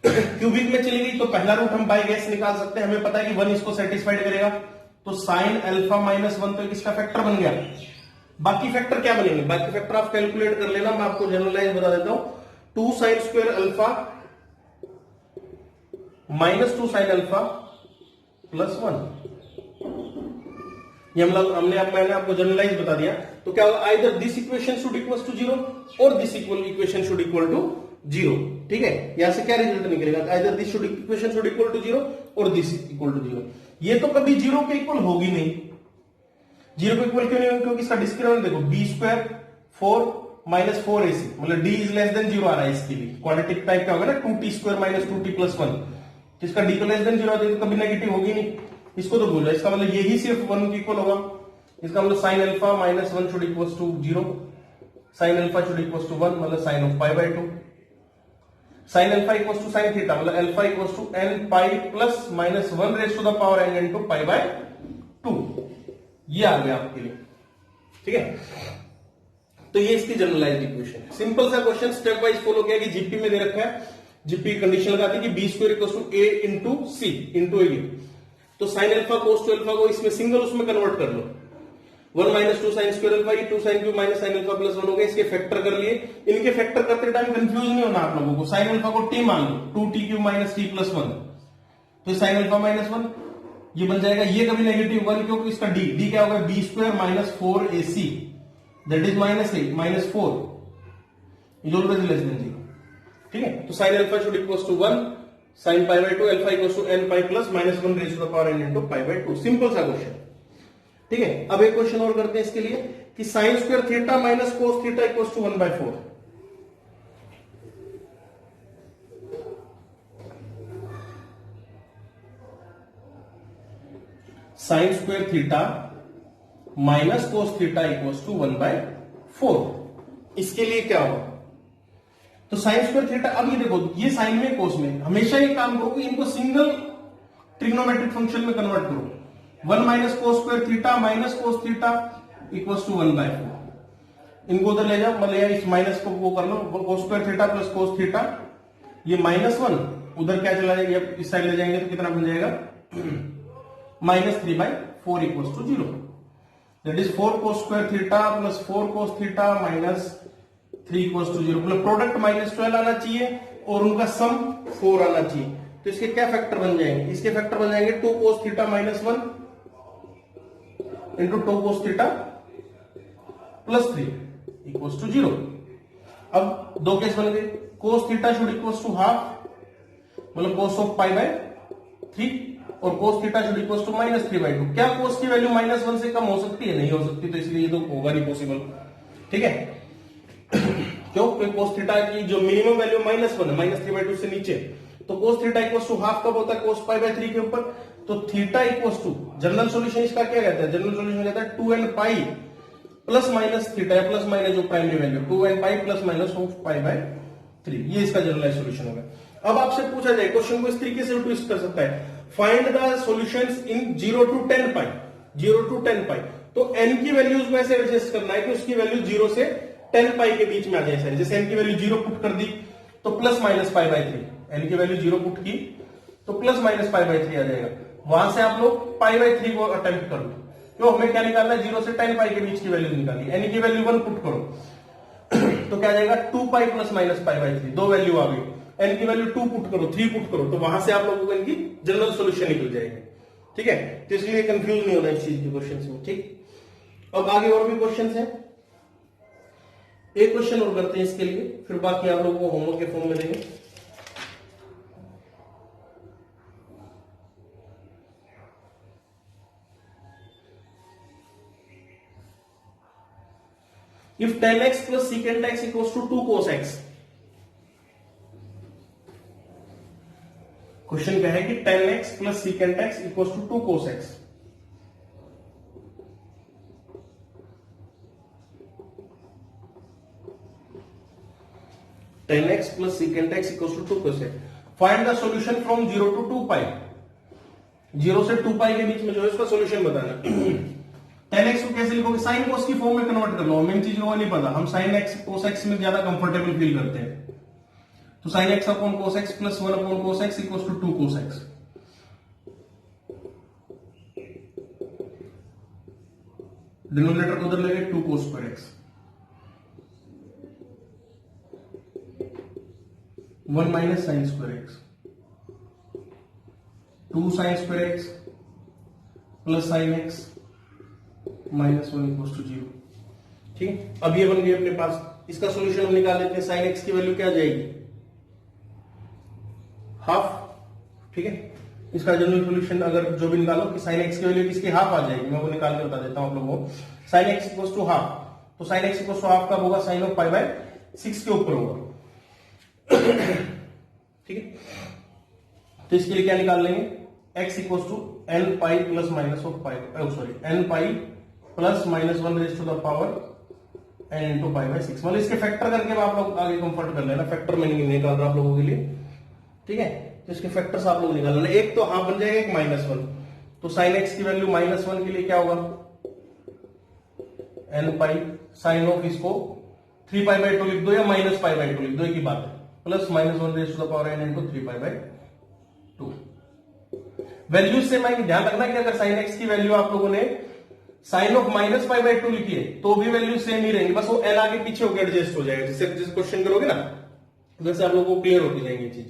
क्यूबिक में चली गई तो पहला रूट हम बाय गैस निकाल सकते हैं, हमें पता है कि 1 इसको सेटिस्फाइड करेगा, तो साइन अल्फा माइनस 1 तो इसका फैक्टर बन गया। बाकी फैक्टर क्या बनेंगे, बाकी फैक्टर आप कैलकुलेट कर लेना, मैं आपको जनरलाइज बता देता हूं। 2 sine square alpha minus 2 sine alpha plus 1, ये मैंने आपको जनरलाइज बता दिया। तो क्या होगा, either this equation should equal to 0 और this equation should equal to 0, ठीक है। यहां से क्या रिजल्ट निकलेगा, either this equation should equal to 0 और दिस इक्वल टू 0। ये तो कभी 0 के इक्वल होगी नहीं, 0 के इक्वल क्यों नहीं होगी, क्योंकि इसका डिस्क्रिमिनेंट देखो b स्क्वायर 4 माइनस 4ac, मतलब d इज लेस देन 0 आ रहा है इसके लिए। क्वाड्रेटिक टाइप का होगा ना 2t square minus 2t plus 1, तो इसका d को लेस देन 0 आता है तो कभी नेगेटिव होगी नहीं, इसको तो भूल जाओ। इसका मतलब यही सिर्फ 1 के इक्वल होगा, इसका मतलब sine alpha minus 1 should equal to 0, sine alpha should equal to 1, मतलब sine of pi by 2, sine alpha equal to sine theta, मतलब alpha equal to n pi plus minus 1 raise to the power n into pi by 2। ये आ गया आपके लिए, ठीक है। तो ये इसकी जनरलाइज्ड इक्वेशन है। सिंपल सा क्वेश्चन स्टेप वाइज फॉलो किया कि जीपी में दे रखा है, जीपी कंडीशन लगा दी कि B square equal to A into C into A. तो sine alpha cos two alpha को इसमें सिंगल उसमें कन्वर्ट कर लो, 1 minus 2 sine square alpha, 2 sine cube minus sine alpha plus 1 हो गया। इसके फैक्टर कर लिए। इनके फैक्टर करते टाइम कंफ्यूज नहीं होना आप लोगों को। साइन अल्फा को टी मान लो, 2t cube minus T plus 1, तो साइन अल्फा माइनस 1 ये बन जाएगा। ये कभी नेगेटिव होगा क्योंकि इसका डी क्या होगा, b square minus 4ac that is minus 8 minus 4 is always less than 0, ठीक है। तो sine alpha should equals to 1 sine pi by 2 alpha equals to n pi plus minus 1 raise to the power n into pi by 2। Simple सा क्वेश्चन, ठीक है। अब एक क्वेश्चन और करते हैं इसके लिए कि sine square theta minus cos theta equals to 1/4। Sine square theta minus cos theta equals to 1/4। इसके लिए क्या होगा, तो साइन स्क्वायर थीटा, अब ये देखो ये साइन में कोस में, हमेशा ये काम करो कि इनको सिंगल ट्रिग्नोमेट्रिक फंक्शन में कन्वर्ट करो। 1 minus cos square theta minus cos theta equals to 1/4। इनको उधर ले जाओ, मतलब इस माइनस को वो कर लो, cos square theta plus cos theta, ये -1 उधर क्या चला जाएगा, इस साइड ले जाएंगे तो कितना बन जाएगा, -3/4 equals to 0। That is 4 cos square theta plus 4 cos theta minus 3 equals to 0। मतलब प्रोडक्ट -12 आना चाहिए और उनका सम 4 आना चाहिए। तो इसके क्या फैक्टर बन जाएंगे, इसके फैक्टर बन जाएंगे 2 cos theta minus 1 into 2 cos theta plus 3 equals to 0। अब दो केस बन गए, cos theta should equals to half, मतलब कोस ऑफ पाई बाय 3, और cos theta should equals to -3/2। क्या कोस की वैल्यू -1 से कम हो सकती है, नहीं हो सकती, तो इसलिए ये तो होगा नहीं पॉसिबल, ठीक है। क्यों, क्योंकि कोस थीटा की जो मिनिमम वैल्यू -1 है, -3/2 से नीचे, तो cos theta equals to half कब होता है, कोस पाई बाय 3 के ऊपर। तो theta equals to, general solution इसका क्या कहता है, जनरल सॉल्यूशन कहता है 2n pi plus minus theta या प्लस माइनस जो primary value 2n pi plus minus of pi by 3, ये इसका जनरलाइज सॉल्यूशन होगा। अब आपसे पूछा जाए, क्वेश्चन को इस तरीके से ट्विस्ट कर सकता है, find the solutions in 0 to 10 pi, 0 to 10 पाई। तो n की वैल्यूज में ऐसे एडजस्ट करना है कि उसकी वैल्यू 0 से 10 पाई के बीच में आ जाए। जैसे n की वैल्यू 0 पुट कर दी तो plus minus pi by 3, n की वैल्यू 0 पुट की तो प्लस माइनस पाई बाय 3 आ जाएगा। वहां से आप लोग पाई बाय 3 को अटेम्प्ट कर लो, क्यों, हमें क्या निकालना है, 0 से 10 पाई के बीच की वैल्यू निकालनी है। n की वैल्यू 1 पुट करो तो क्या आ जाएगा, 2 पाई प्लस माइनस पाई बाय 3, दो वैल्यू आ गई। n की वैल्यू 2 पुट करो, 3 पुट करो, तो वहां से आप लोगों को इनकी जनरल सॉल्यूशन निकल जाएगी, ठीक है। तो इसलिए कंफ्यूज नहीं होना इस चीज के क्वेश्चंस में, ठीक। अब आगे और भी क्वेश्चंस हैं, एक क्वेश्चन और करते हैं इसके लिए, फिर बाकी आप लोगों को होमवर्क के फॉर्म में देंगे। If tan x plus secant x equals to 2 cos x, question क्या है कि tan x plus secant x equals to 2 cos x। tan x plus secant x equals to 2 cos x। Find the solution from 0 to 2 पाई, 0 से 2 पाई के बीच में जो है उसका सॉल्यूशन बताना। tan x को कैसे लिखोगे, साइन कोस की फॉर्म में कन्वर्ट कर लो, मेन चीज को नहीं पता, हम साइन x कोस x में ज्यादा कंफर्टेबल फील करते हैं। तो sine x upon cos x plus 1 upon cos x equals to 2 cos x। Denominator को उधर लेंगे 2 cos square x, 1 minus sine square x, 2 sine square x plus sine x -1 equals to 0, ठीक है। अब ये बन गई अपने पास, इसका सॉल्यूशन हम निकाल लेते हैं। साइन x की वैल्यू क्या आ जाएगी, हाफ, ठीक है। इसका जनरल सॉल्यूशन अगर जो भी निकालो कि साइन x की वैल्यू किसकी हाफ आ जाएगी, मैं वो निकाल के बता देता हूं आप लोगों को। Sine x equals to half, तो sine x equals to half कब होगा, साइन ऑफ पाई बाय 6 के ऊपर होगा, ठीक है। तो इसके लिए क्या निकाल लेंगे, x equals to n pi plus minus of pi, sorry n pi plus -1 raise to the power n into pi by 6। मतलब इसके फैक्टर करके आप लोग आगे कंफर्ट कर लेना, फैक्टर मैं नहीं निकाल रहा आप लोगों के लिए, ठीक है। तो इसके फैक्टर्स आप लोग निकाल लेना, एक तो हाफ बन जाएगा, एक -1। तो साइन x की वैल्यू -1 के लिए क्या होगा, एन पाई साइन ऑफ इसको 3π/2 लिख दो या -π/2 लिख दो, एक ही बात है, प्लस -1 × 3π/2। वैल्यू से मैं ध्यान रखना कि अगर साइन एक्स की वैल्यू आप लोगों ने साइन ऑफ -π/2 लिखी है तो भी वैल्यू सेम ही रहेंगी, बस वो एन आगे पीछे होकर एडजस्ट हो जाएगा। जैसे क्वेश्चन करोगे ना वैसे आप लोगों को क्लियर होती जाएंगी चीज।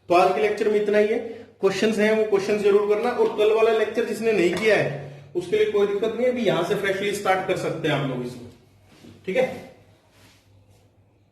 तो आज के लेक्चर में इतना ही है। क्वेश्चंस हैं वो क्वेश्चंस जरूर करना, और कल वाला लेक्चर जिसने नहीं किया है उसके लिए कोई दिक्कत नहीं है, अभी यहां से फ्रेशली स्टार्ट कर सकते हैं आप लोग इसमें, ठीक है।